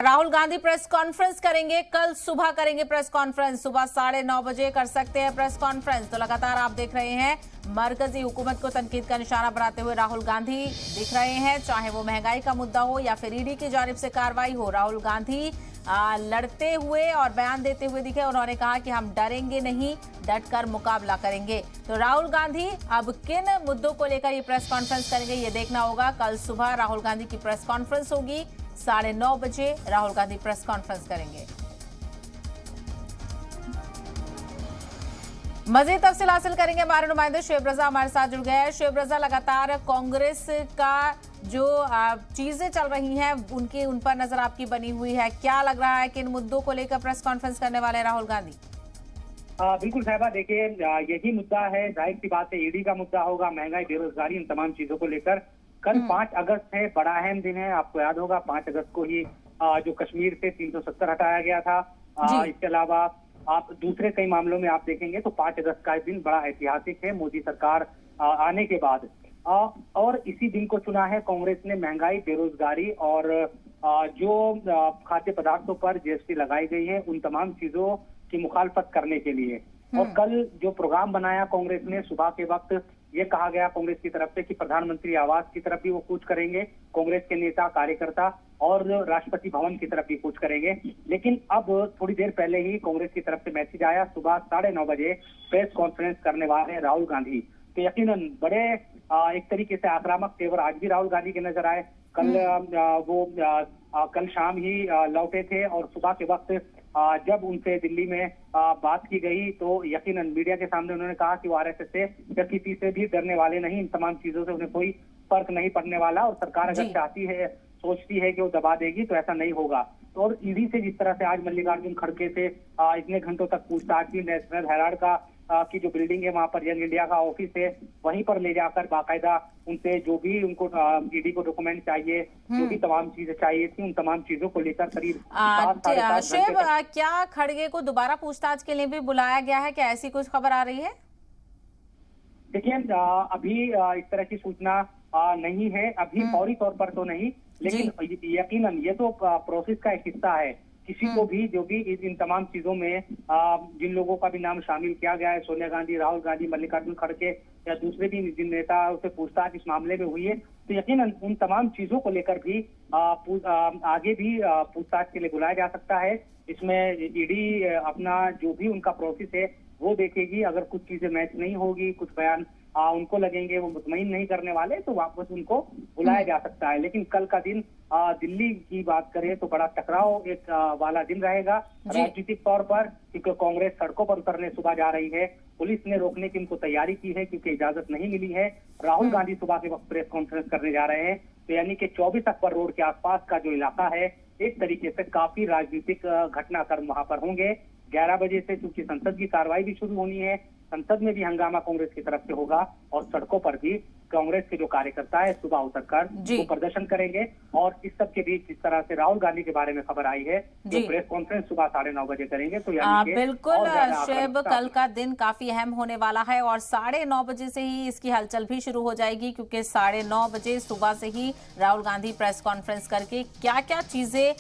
Rahul Gandhi press conference करेंगे, कल सुबह करेंगे प्रेस कॉन्फ्रेंस। सुबह 9:30 बजे कर सकते हैं प्रेस कॉन्फ्रेंस। तो लगातार आप देख रहे हैं मरकजी हुकूमत को तनकीद का निशाना बनाते हुए राहुल गांधी दिख रहे हैं, चाहे वो महंगाई का मुद्दा हो या फिर ईडी की जानिब से कार्रवाई हो। राहुल गांधी लड़ते हुए और बयान देते हुए दिखे। उन्होंने कहा कि हम डरेंगे नहीं, डटकर मुकाबला करेंगे। तो राहुल गांधी अब किन मुद्दों को लेकर ये प्रेस कॉन्फ्रेंस करेंगे, ये देखना होगा। कल सुबह राहुल गांधी की प्रेस कॉन्फ्रेंस होगी, 9:30 बजे राहुल गांधी प्रेस कॉन्फ्रेंस करेंगे। मजीद तफसील हासिल करेंगे, हमारे नुमाइंदे शुएब रजा हमारे साथ जुड़ गए हैं। शुएब रजा, लगातार कांग्रेस का जो चीजें चल रही हैं उनकी उन पर नजर आपकी बनी हुई है। क्या लग रहा है कि इन मुद्दों को लेकर प्रेस कॉन्फ्रेंस करने वाले राहुल गांधी? बिल्कुल साहिबा, देखिए यही मुद्दा है, जाहिर सी बात है ईडी का मुद्दा होगा, महंगाई, बेरोजगारी, इन तमाम चीजों को लेकर। कल 5 अगस्त है, बड़ा अहम दिन है। आपको याद होगा 5 अगस्त को ही जो कश्मीर से 370 हटाया गया था। इसके अलावा आप दूसरे कई मामलों में आप देखेंगे तो 5 अगस्त का दिन बड़ा ऐतिहासिक है मोदी सरकार आने के बाद। और इसी दिन को चुना है कांग्रेस ने महंगाई, बेरोजगारी और जो खाद्य पदार्थों पर जीएसटी लगाई गई है उन तमाम चीजों की मुखालफत करने के लिए। और कल जो प्रोग्राम बनाया कांग्रेस ने, सुबह के वक्त ये कहा गया कांग्रेस की तरफ से कि प्रधानमंत्री आवास की तरफ भी वो कूच करेंगे, कांग्रेस के नेता कार्यकर्ता, और राष्ट्रपति भवन की तरफ भी कूच करेंगे। लेकिन अब थोड़ी देर पहले ही कांग्रेस की तरफ से मैसेज आया, सुबह 9:30 बजे प्रेस कॉन्फ्रेंस करने वाले हैं राहुल गांधी। तो यकीनन बड़े एक तरीके से आक्रामक तेवर आज भी राहुल गांधी के नजर आए। कल शाम ही लौटे थे और सुबह के वक्त जब उनसे दिल्ली में बात की गई तो यकीनन मीडिया के सामने उन्होंने कहा कि वो आरएसएस से या किसी से भी डरने वाले नहीं, इन तमाम चीजों से उन्हें कोई फर्क नहीं पड़ने वाला, और सरकार अगर चाहती है, सोचती है कि वो दबा देगी तो ऐसा नहीं होगा। तो और ईडी से जिस तरह से आज मल्लिकार्जुन खड़गे से इतने घंटों तक पूछताछ की, नेशनल हेराल्ड का की जो बिल्डिंग है वहां पर यंग इंडिया का ऑफिस है, वहीं पर ले जाकर बाकायदा उनसे जो भी उनको ईडी को डॉक्यूमेंट चाहिए, जो भी तमाम चीजें चाहिए थी, उन तमाम चीजों को लेकर करीब शुएब, क्या खड़गे को दोबारा पूछताछ के लिए भी बुलाया गया है? क्या ऐसी कुछ खबर आ रही है? देखिए अभी इस तरह की सूचना नहीं है, अभी फौरी तौर पर तो नहीं, लेकिन यकीनन ये तो प्रोसेस का एक हिस्सा है। किसी को भी जो भी इन तमाम चीजों में जिन लोगों का भी नाम शामिल किया गया है, सोनिया गांधी, राहुल गांधी, मल्लिकार्जुन खड़गे या दूसरे भी जिन नेता से पूछताछ इस मामले में हुई है, तो यकीनन उन तमाम चीजों को लेकर भी आगे भी पूछताछ के लिए बुलाया जा सकता है। इसमें ईडी अपना जो भी उनका प्रोसेस है वो देखेगी। अगर कुछ चीजें मैच नहीं होगी, कुछ बयान उनको लगेंगे वो मुतमईन नहीं करने वाले, तो वापस उनको बुलाया जा सकता है। लेकिन कल का दिन दिल्ली की बात करें तो बड़ा टकराव एक वाला दिन रहेगा राजनीतिक तौर पर, क्योंकि कांग्रेस सड़कों पर उतरने सुबह जा रही है। पुलिस ने रोकने की उनको तैयारी की है क्योंकि इजाजत नहीं मिली है। राहुल गांधी सुबह के वक्त प्रेस कॉन्फ्रेंस करने जा रहे हैं, तो यानी कि 24 अकबर रोड के आसपास का जो इलाका है, एक तरीके से काफी राजनीतिक घटनाक्रम वहां पर होंगे। 11 बजे से चूंकि संसद की कार्रवाई भी शुरू होनी है, संसद में भी हंगामा कांग्रेस की तरफ से होगा और सड़कों पर भी कांग्रेस के जो कार्यकर्ता है सुबह उतरकर वो प्रदर्शन करेंगे। और इस सब के बीच जिस तरह से राहुल गांधी के बारे में खबर आई है, जो प्रेस कॉन्फ्रेंस सुबह 9:30 बजे करेंगे, तो बिल्कुल शुएब, कल का दिन काफी अहम होने वाला है और 9:30 बजे से ही इसकी हलचल भी शुरू हो जाएगी, क्योंकि 9:30 बजे सुबह से ही राहुल गांधी प्रेस कॉन्फ्रेंस करके क्या क्या चीजें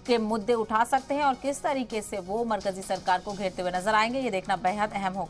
के मुद्दे उठा सकते हैं और किस तरीके से वो मरकजी सरकार को घेरते हुए नजर आएंगे, ये देखना बेहद अहम होगा।